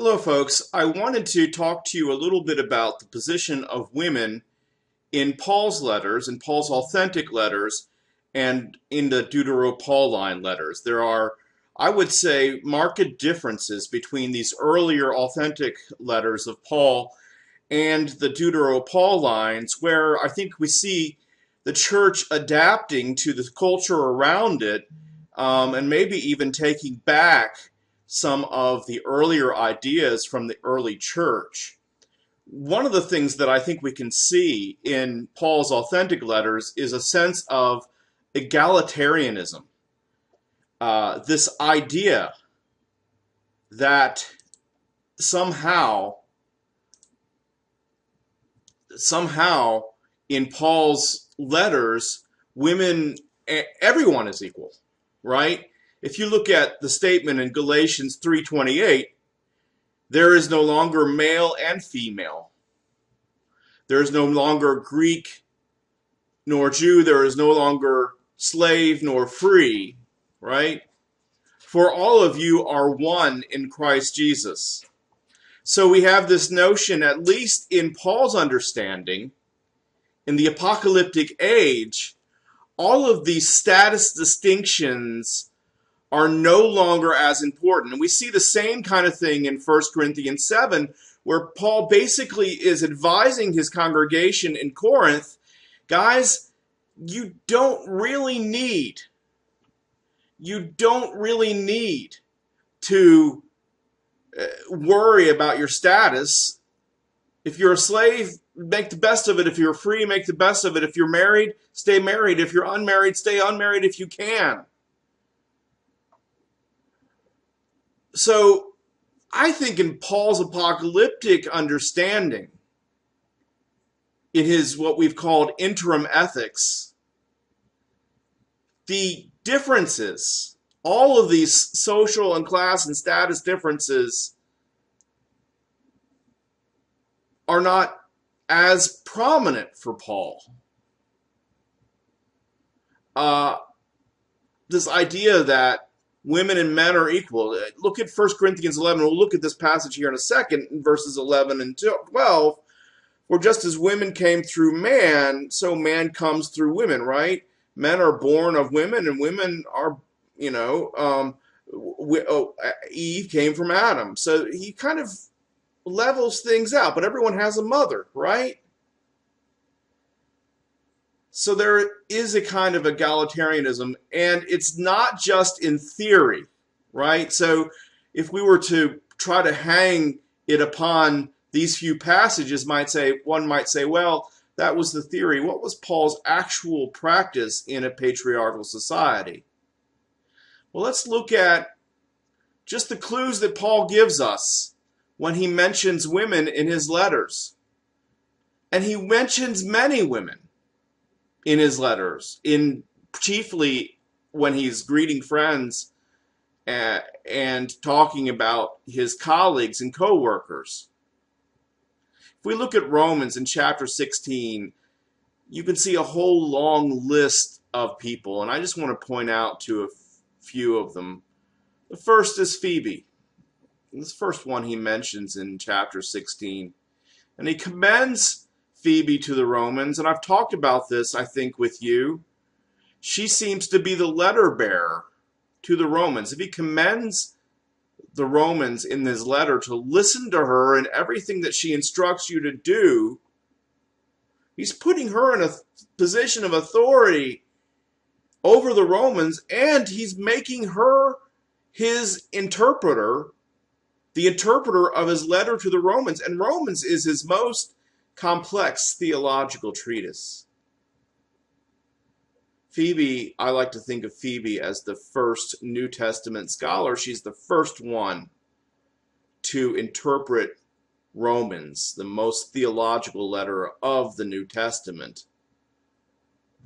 Hello, folks. I wanted to talk to you a little bit about the position of women in Paul's letters, in Paul's authentic letters, and in the Deutero-Pauline letters. There are, I would say, marked differences between these earlier authentic letters of Paul and the Deutero-Paulines, where I think we see the church adapting to the culture around it, and maybe even taking back some of the earlier ideas from the early church. One of the things that I think we can see in Paul's authentic letters is a sense of egalitarianism. This idea that somehow in Paul's letters, everyone is equal, right? If you look at the statement in Galatians 3:28, there is no longer male and female. There is no longer Greek nor Jew. There is no longer slave nor free, right? For all of you are one in Christ Jesus. So we have this notion, at least in Paul's understanding, in the apocalyptic age, all of these status distinctions are no longer as important. And we see the same kind of thing in 1 Corinthians 7, where Paul basically is advising his congregation in Corinth, guys, you don't really need to worry about your status. If you're a slave, make the best of it. If you're free, make the best of it. If you're married, stay married. If you're unmarried, stay unmarried if you can. So I think in Paul's apocalyptic understanding, in his what we've called interim ethics, the differences, all of these social and class and status differences, are not as prominent for Paul. This idea that women and men are equal. Look at 1 Corinthians 11. We'll look at this passage here in a second, in verses 11 and 12. For just as women came through man, so man comes through women, right? Men are born of women, and women are, Eve came from Adam. So he kind of levels things out, but everyone has a mother, right? So there is a kind of egalitarianism, and it's not just in theory, right? So if we were to try to hang it upon these few passages, one might say, well, that was the theory. What was Paul's actual practice in a patriarchal society? Well, let's look at just the clues that Paul gives us when he mentions women in his letters. And he mentions many women in his letters, chiefly when he's greeting friends and talking about his colleagues and co-workers. If we look at Romans in chapter 16, you can see a whole long list of people, and I just want to point out to a few of them. The first is Phoebe. This first one he mentions in chapter 16, and he commends Phoebe to the Romans, and I've talked about this, I think, with you. She seems to be the letter bearer to the Romans. If he commends the Romans in his letter to listen to her and everything that she instructs you to do, he's putting her in a position of authority over the Romans, and he's making her his interpreter, the interpreter of his letter to the Romans. And Romans is his most complex theological treatise. Phoebe, I like to think of Phoebe as the first New Testament scholar. She's the first one to interpret Romans, the most theological letter of the New Testament,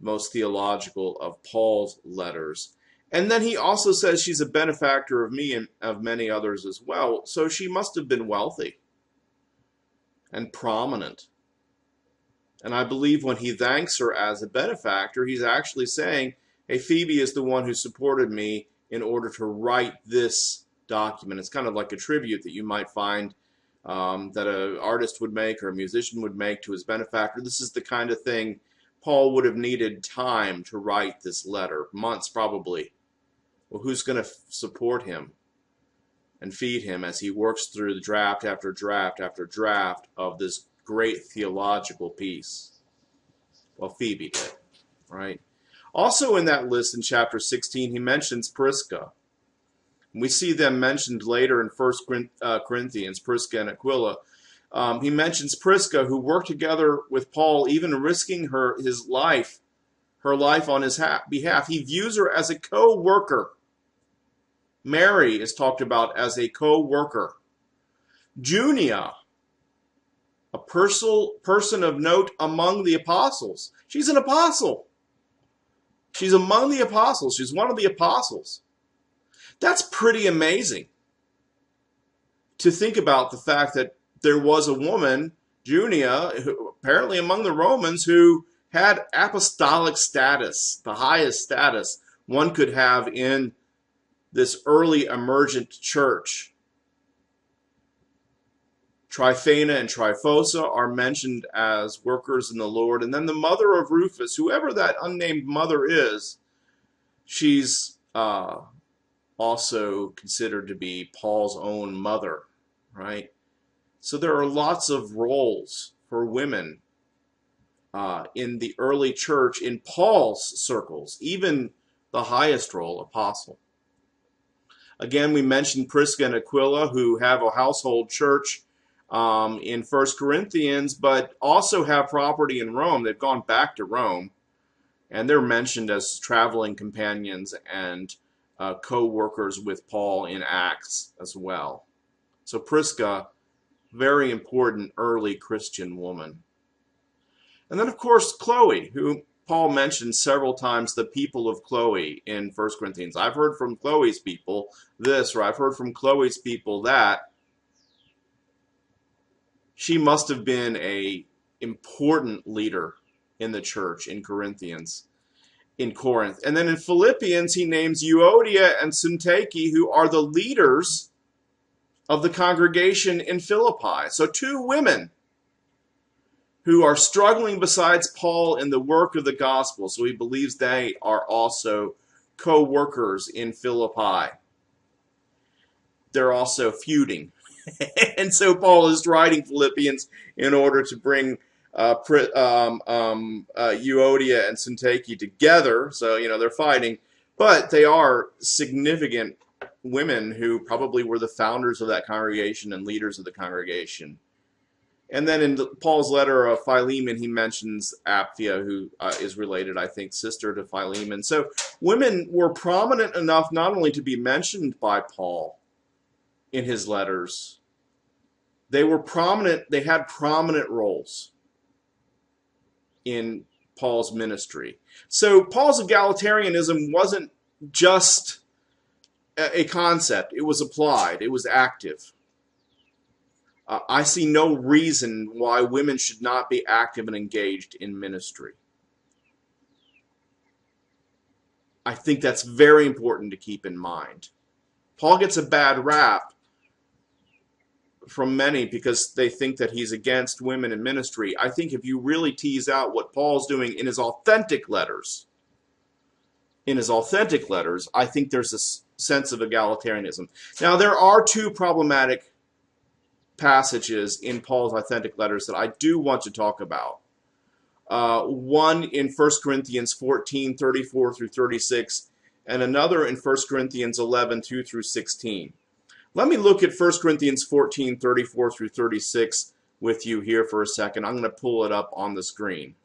most theological of Paul's letters. And then he also says she's a benefactor of me and of many others as well. So she must have been wealthy and prominent. And I believe when he thanks her as a benefactor, he's actually saying, hey, Phoebe is the one who supported me in order to write this document. It's kind of like a tribute that you might find that an artist would make or a musician would make to his benefactor. This is the kind of thing Paul would have needed time to write this letter, months probably. Well, who's going to support him and feed him as he works through the draft after draft after draft of this great theological piece? Well, Phoebe did, right? Also in that list in chapter 16, he mentions Prisca. We see them mentioned later in 1 Corinthians, Prisca and Aquila. He mentions Prisca, who worked together with Paul, even risking her life on his behalf. He views her as a co-worker. Mary is talked about as a co-worker. Junia, a person of note among the apostles. She's an apostle. She's among the apostles. She's one of the apostles. That's pretty amazing to think about the fact that there was a woman, Junia, who, apparently among the Romans, who had apostolic status, the highest status one could have in this early emergent church. Tryphena and Tryphosa are mentioned as workers in the Lord. And then the mother of Rufus, whoever that unnamed mother is, she's also considered to be Paul's own mother, right? So there are lots of roles for women in the early church, in Paul's circles, even the highest role, apostle. Again, we mentioned Prisca and Aquila, who have a household church in 1 Corinthians, but also have property in Rome. They've gone back to Rome, and they're mentioned as traveling companions and co-workers with Paul in Acts as well. So Prisca, very important early Christian woman. And then, of course, Chloe, who Paul mentions several times, the people of Chloe in 1 Corinthians. I've heard from Chloe's people this, or I've heard from Chloe's people that. She must have been an important leader in the church in Corinthians, in Corinth. And then in Philippians, he names Euodia and Syntyche, who are the leaders of the congregation in Philippi. So two women who are struggling besides Paul in the work of the gospel. So he believes they are also co-workers in Philippi. They're also feuding. And so Paul is writing Philippians in order to bring Euodia and Syntyche together. So, they're fighting. But they are significant women who probably were the founders of that congregation and leaders of the congregation. And then in Paul's letter of Philemon, he mentions Apphia, who is related, I think, sister to Philemon. So women were prominent enough not only to be mentioned by Paul in his letters, they were prominent, they had prominent roles in Paul's ministry. So Paul's egalitarianism wasn't just a concept, it was applied, it was active. I see no reason why women should not be active and engaged in ministry. I think that's very important to keep in mind. Paul gets a bad rap from many because they think that he's against women in ministry. I think if you really tease out what Paul's doing in his authentic letters, I think there's a sense of egalitarianism. Now, there are two problematic passages in Paul's authentic letters that I do want to talk about. One in 1 Corinthians 14, 34 through 36, and another in 1 Corinthians 11, 2 through 16. Let me look at 1 Corinthians 14, 34 through 36 with you here for a second. I'm going to pull it up on the screen.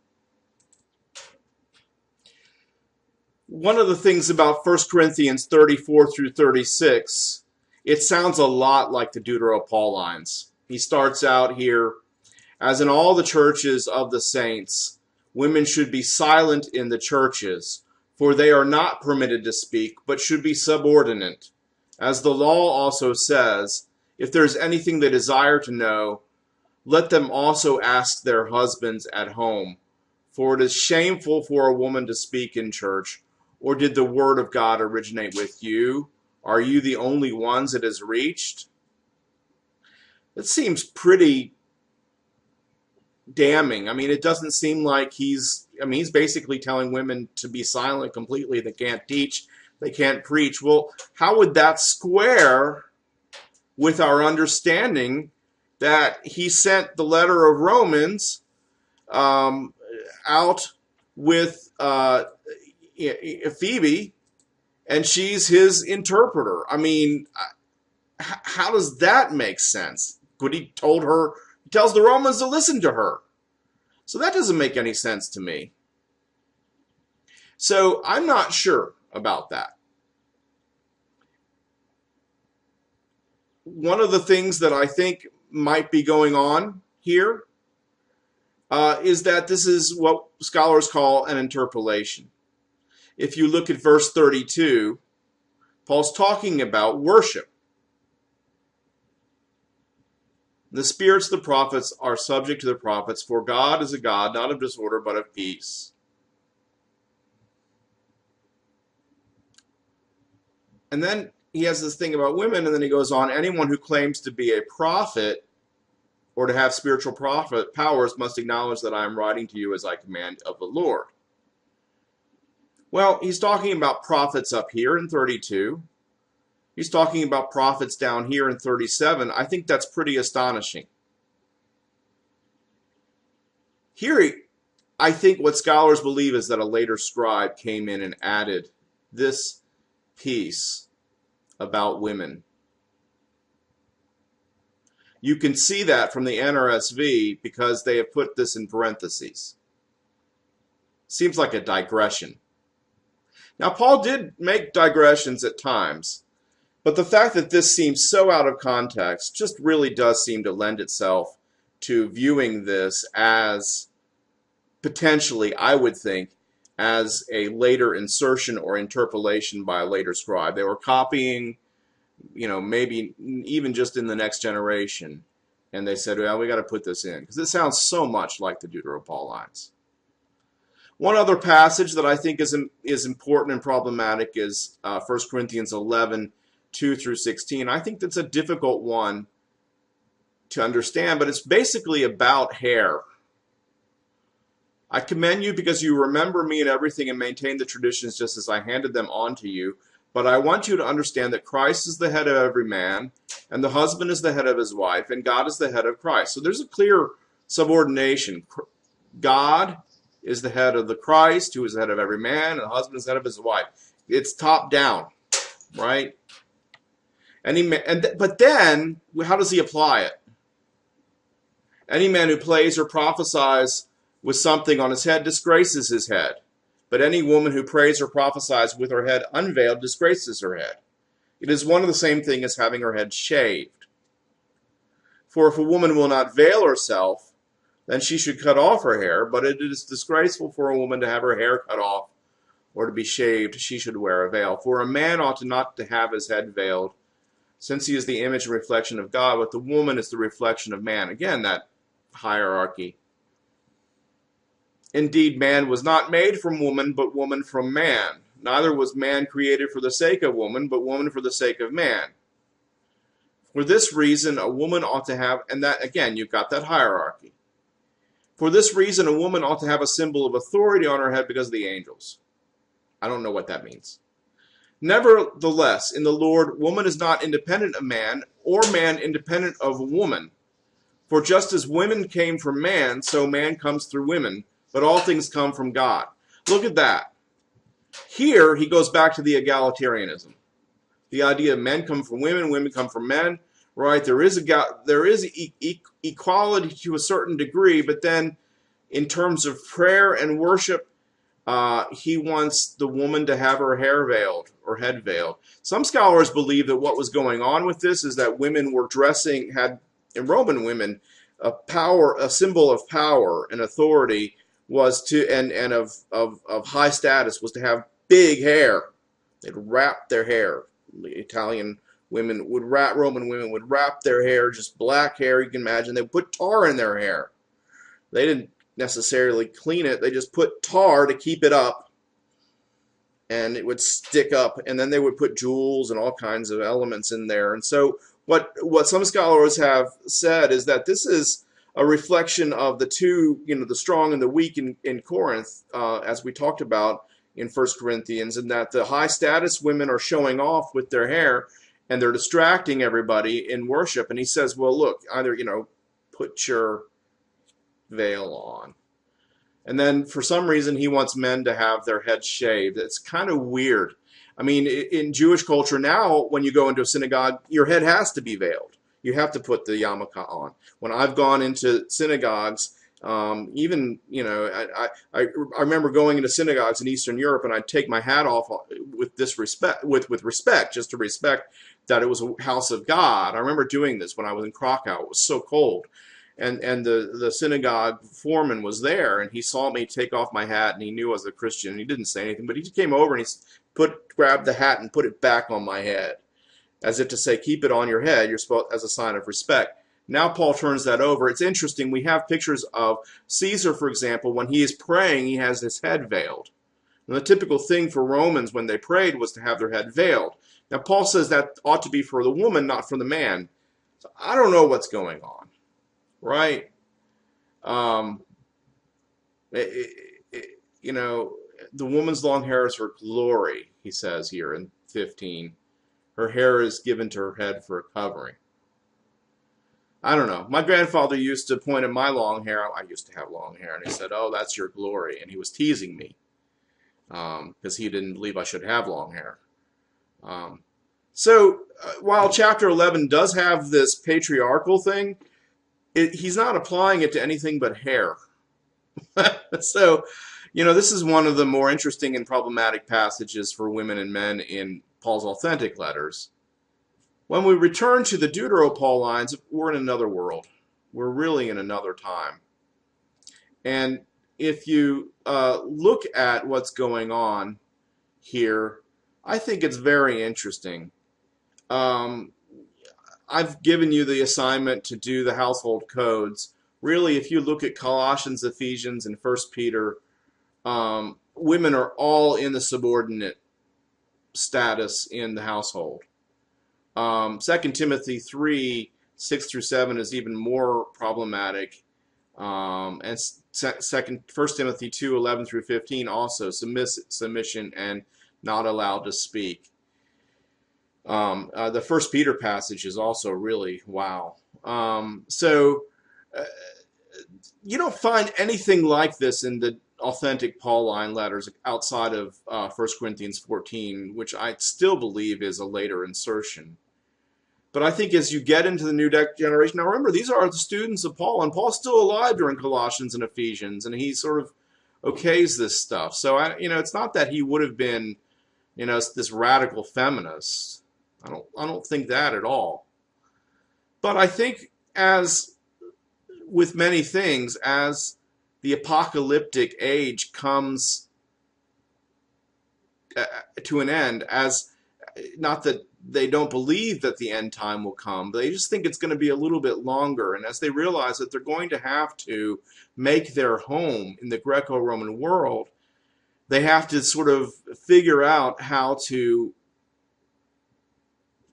One of the things about 1 Corinthians 34 through 36, it sounds a lot like the Deutero-Paulines. He starts out here, as in all the churches of the saints, women should be silent in the churches, for they are not permitted to speak, but should be subordinate. As the law also says, if there is anything they desire to know, let them also ask their husbands at home, for it is shameful for a woman to speak in church. Or did the word of God originate with you? Are you the only ones it has reached? It seems pretty damning. I mean, it doesn't seem like he's basically telling women to be silent completely. They can't teach, they can't preach. Well, how would that square with our understanding that he sent the letter of Romans out with Phoebe, and she's his interpreter? I mean, how does that make sense? Could he told her? He tells the Romans to listen to her. So that doesn't make any sense to me. So I'm not sure about that. One of the things that I think might be going on here is that this is what scholars call an interpolation. If you look at verse 32, Paul's talking about worship. The spirits of the prophets are subject to the prophets, for God is a God not of disorder but of peace. And then he has this thing about women, and then he goes on, anyone who claims to be a prophet or to have spiritual prophet powers must acknowledge that I am writing to you as I command of the Lord. Well, he's talking about prophets up here in 32. He's talking about prophets down here in 37. I think that's pretty astonishing. Here, I think what scholars believe is that a later scribe came in and added this piece about women. You can see that from the NRSV because they have put this in parentheses. Seems like a digression. Now, Paul did make digressions at times, but the fact that this seems so out of context just really does seem to lend itself to viewing this as potentially, I would think, as a later insertion or interpolation by a later scribe. They were copying, maybe even just in the next generation, and they said, well, we got to put this in because it sounds so much like the Deuteropaulites. One other passage that I think is important and problematic is 1 Corinthians 11, 2 through 16. I think that's a difficult one to understand, but it's basically about hair. I commend you because you remember me in everything and maintain the traditions just as I handed them on to you. But I want you to understand that Christ is the head of every man, and the husband is the head of his wife, and God is the head of Christ. So there's a clear subordination. God is the head of the Christ, who is the head of every man, and the husband is the head of his wife. It's top down, right? But then, how does he apply it? Any man who plays or prophesies with something on his head disgraces his head. But any woman who prays or prophesies with her head unveiled disgraces her head. It is one and the same thing as having her head shaved. For if a woman will not veil herself, then she should cut off her hair, but it is disgraceful for a woman to have her hair cut off or to be shaved. She should wear a veil. For a man ought not to have his head veiled, since he is the image and reflection of God, but the woman is the reflection of man. Again, that hierarchy. Indeed, man was not made from woman, but woman from man. Neither was man created for the sake of woman, but woman for the sake of man. For this reason, a woman ought to have, and that, again, you've got that hierarchy. For this reason, a woman ought to have a symbol of authority on her head because of the angels. I don't know what that means. Nevertheless, in the Lord, woman is not independent of man, or man independent of woman. For just as women came from man, so man comes through women, but all things come from God. Look at that. Here, he goes back to the egalitarianism. The idea of men come from women, women come from men, right? There is equality to a certain degree, but then in terms of prayer and worship, he wants the woman to have her hair veiled or head veiled. Some scholars believe that what was going on with this is that women were had in Roman women, a symbol of power and authority was to, and of high status was to have big hair. They'd wrap their hair. Roman women would wrap their hair, just black hair, you can imagine. They put tar in their hair. They didn't necessarily clean it. They just put tar to keep it up. and it would stick up, and then they would put jewels and all kinds of elements in there. And so what some scholars have said is that this is a reflection of the two, the strong and the weak in Corinth, as we talked about in First Corinthians, and that the high status women are showing off with their hair and they're distracting everybody in worship. And he says, well, look, either, put your veil on. And then for some reason, he wants men to have their heads shaved. It's kind of weird. I mean, in Jewish culture now, when you go into a synagogue, your head has to be veiled. You have to put the yarmulke on. When I've gone into synagogues, even, I remember going into synagogues in Eastern Europe, and I'd take my hat off with respect, just to respect that it was a house of God. I remember doing this when I was in Krakow. It was so cold. And the synagogue foreman was there, and he saw me take off my hat, and he knew I was a Christian, and he didn't say anything, but he came over and he grabbed the hat and put it back on my head, as if to say, keep it on your head, you're supposed, as a sign of respect. Now Paul turns that over. It's interesting. We have pictures of Caesar, for example, when he is praying, he has his head veiled. And the typical thing for Romans when they prayed was to have their head veiled. Now Paul says that ought to be for the woman, not for the man. So I don't know what's going on, right? The woman's long hair is her glory, he says here in 15. Her hair is given to her head for a covering. I don't know. My grandfather used to point at my long hair. I used to have long hair, and he said, oh, that's your glory. And he was teasing me because he didn't believe I should have long hair. So while chapter 11 does have this patriarchal thing, he's not applying it to anything but hair. So, this is one of the more interesting and problematic passages for women and men in Paul's authentic letters. When we return to the Deutero-Paulines, we're in another world. We're really in another time. And if you look at what's going on here, I think it's very interesting. I've given you the assignment to do the household codes. Really, if you look at Colossians, Ephesians, and 1 Peter, women are all in the subordinate status in the household. 2 Timothy 3, 6 through 7 is even more problematic. And 1 Timothy 2, 11 through 15 also, submission and not allowed to speak. The 1 Peter passage is also really wow. You don't find anything like this in the authentic Pauline letters outside of 1 Corinthians 14, which I still believe is a later insertion. But I think as you get into the new generation, now remember, these are the students of Paul, and Paul's still alive during Colossians and Ephesians, and he sort of okays this stuff. So, it's not that he would have been, this radical feminist. I don't think that at all. But I think, as with many things, as the apocalyptic age comes to an end, as not that they don't believe that the end time will come, but they just think it's going to be a little bit longer. And as they realize that they're going to have to make their home in the Greco-Roman world, they have to sort of figure out how to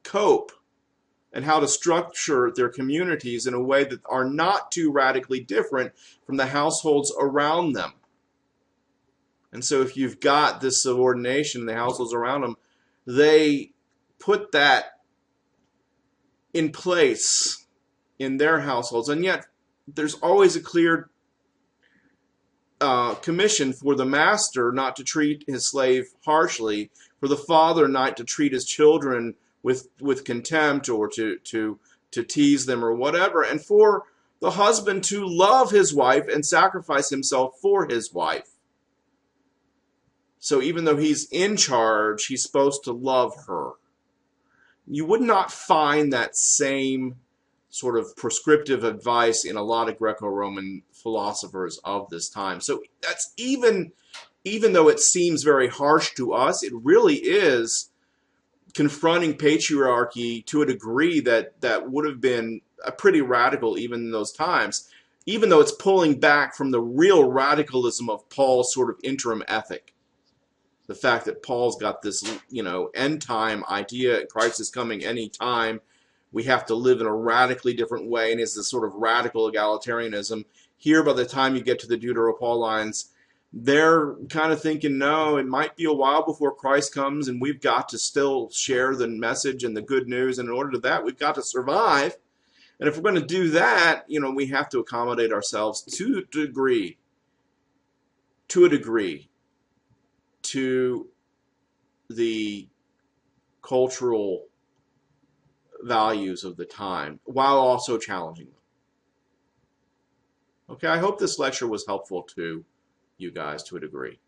cope and how to structure their communities in a way that are not too radically different from the households around them. And so if you've got this subordination in the households around them, they put that in place in their households. And yet there's always a clear commission for the master not to treat his slave harshly, for the father not to treat his children with contempt or to tease them or whatever, and for the husband to love his wife and sacrifice himself for his wife. So even though he's in charge, he's supposed to love her. You would not find that same sort of prescriptive advice in a lot of Greco-Roman philosophers of this time. So that's even though it seems very harsh to us, it really is confronting patriarchy to a degree that would have been pretty radical even in those times, even though it's pulling back from the real radicalism of Paul's sort of interim ethic. the fact that Paul's got this, end time idea, Christ is coming any time. We have to live in a radically different way, and it's this sort of radical egalitarianism. Here, by the time you get to the Deutero-Paulines, they're kind of thinking, no, it might be a while before Christ comes, and we've got to still share the message and the good news, and in order to that, we've got to survive. And if we're going to do that, we have to accommodate ourselves to a degree, to the cultural values of the time, while also challenging them. Okay, I hope this lecture was helpful to you guys to a degree.